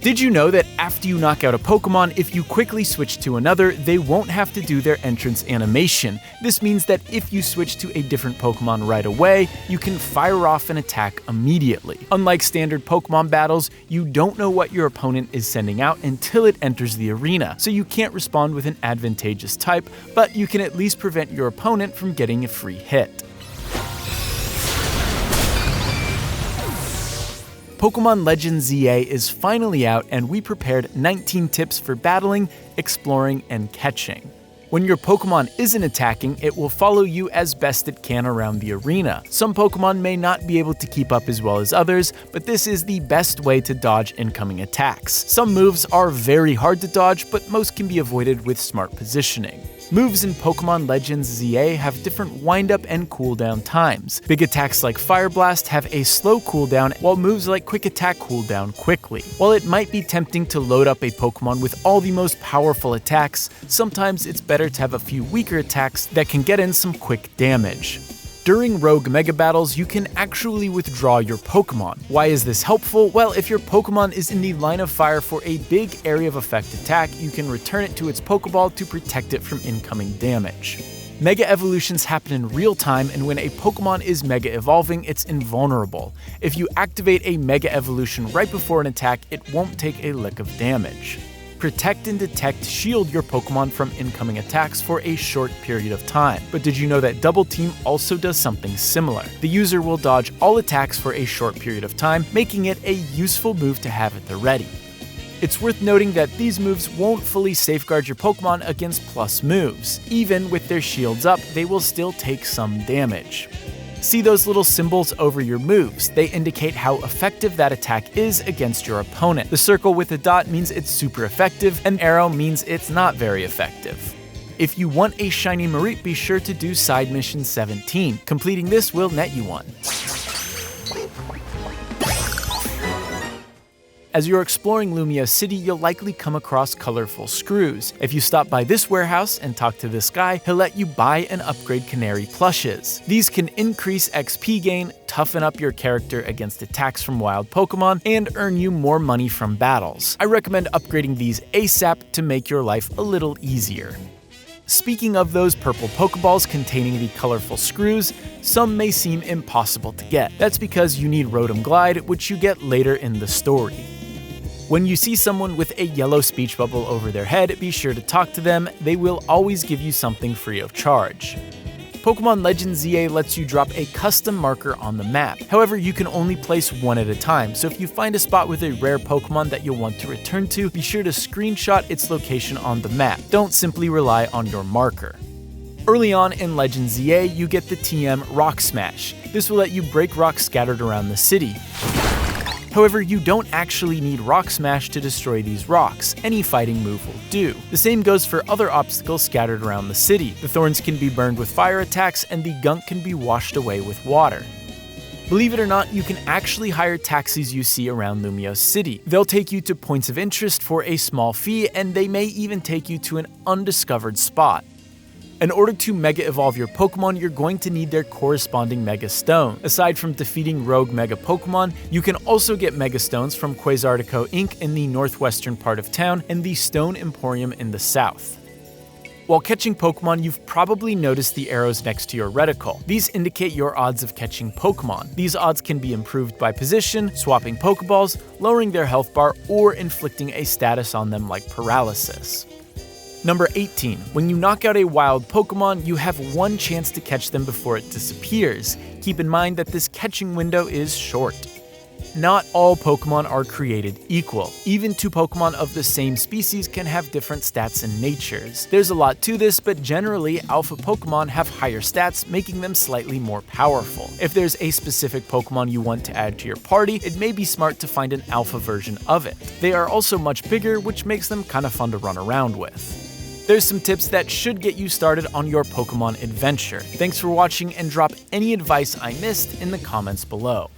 Did you know that after you knock out a Pokemon, if you quickly switch to another, they won't have to do their entrance animation? This means that if you switch to a different Pokemon right away, you can fire off an attack immediately. Unlike standard Pokemon battles, you don't know what your opponent is sending out until it enters the arena, so you can't respond with an advantageous type, but you can at least prevent your opponent from getting a free hit. Pokemon Legends ZA is finally out, and we prepared 19 tips for battling, exploring, and catching. When your Pokemon isn't attacking, it will follow you as best it can around the arena. Some Pokemon may not be able to keep up as well as others, but this is the best way to dodge incoming attacks. Some moves are very hard to dodge, but most can be avoided with smart positioning. Moves in Pokemon Legends ZA have different wind-up and cooldown times. Big attacks like Fire Blast have a slow cooldown, while moves like Quick Attack cool down quickly. While it might be tempting to load up a Pokemon with all the most powerful attacks, sometimes it's better to have a few weaker attacks that can get in some quick damage. During Rogue Mega Battles, you can actually withdraw your Pokemon. Why is this helpful? Well, if your Pokemon is in the line of fire for a big area of effect attack, you can return it to its Pokeball to protect it from incoming damage. Mega Evolutions happen in real time, and when a Pokemon is Mega Evolving, it's invulnerable. If you activate a Mega Evolution right before an attack, it won't take a lick of damage. Protect and Detect shield your Pokemon from incoming attacks for a short period of time. But did you know that Double Team also does something similar? The user will dodge all attacks for a short period of time, making it a useful move to have at the ready. It's worth noting that these moves won't fully safeguard your Pokemon against plus moves. Even with their shields up, they will still take some damage. See those little symbols over your moves. They indicate how effective that attack is against your opponent. The circle with a dot means it's super effective, and arrow means it's not very effective. If you want a shiny Mareep, be sure to do side mission 17. Completing this will net you one. As you're exploring Lumia City, you'll likely come across colorful screws. If you stop by this warehouse and talk to this guy, he'll let you buy and upgrade Canary plushes. These can increase XP gain, toughen up your character against attacks from wild Pokemon, and earn you more money from battles. I recommend upgrading these ASAP to make your life a little easier. Speaking of those purple Pokeballs containing the colorful screws, some may seem impossible to get. That's because you need Rotom Glide, which you get later in the story. When you see someone with a yellow speech bubble over their head, be sure to talk to them. They will always give you something free of charge. Pokemon Legends ZA lets you drop a custom marker on the map. However, you can only place one at a time, so if you find a spot with a rare Pokemon that you'll want to return to, be sure to screenshot its location on the map. Don't simply rely on your marker. Early on in Legends ZA, you get the TM Rock Smash. This will let you break rocks scattered around the city. However, you don't actually need Rock Smash to destroy these rocks. Any fighting move will do. The same goes for other obstacles scattered around the city. The thorns can be burned with fire attacks, and the gunk can be washed away with water. Believe it or not, you can actually hire taxis you see around Lumia City. They'll take you to points of interest for a small fee, and they may even take you to an undiscovered spot. In order to Mega Evolve your Pokemon, you're going to need their corresponding Mega Stone. Aside from defeating rogue Mega Pokemon, you can also get Mega Stones from Quasartico Inc. in the northwestern part of town and the Stone Emporium in the south. While catching Pokemon, you've probably noticed the arrows next to your reticle. These indicate your odds of catching Pokemon. These odds can be improved by position, swapping Pokeballs, lowering their health bar, or inflicting a status on them like paralysis. Number 18. When you knock out a wild Pokemon, you have one chance to catch them before it disappears. Keep in mind that this catching window is short. Not all Pokemon are created equal. Even two Pokemon of the same species can have different stats and natures. There's a lot to this, but generally, alpha Pokemon have higher stats, making them slightly more powerful. If there's a specific Pokemon you want to add to your party, it may be smart to find an alpha version of it. They are also much bigger, which makes them kind of fun to run around with. There's some tips that should get you started on your Pokemon adventure. Thanks for watching, and drop any advice I missed in the comments below.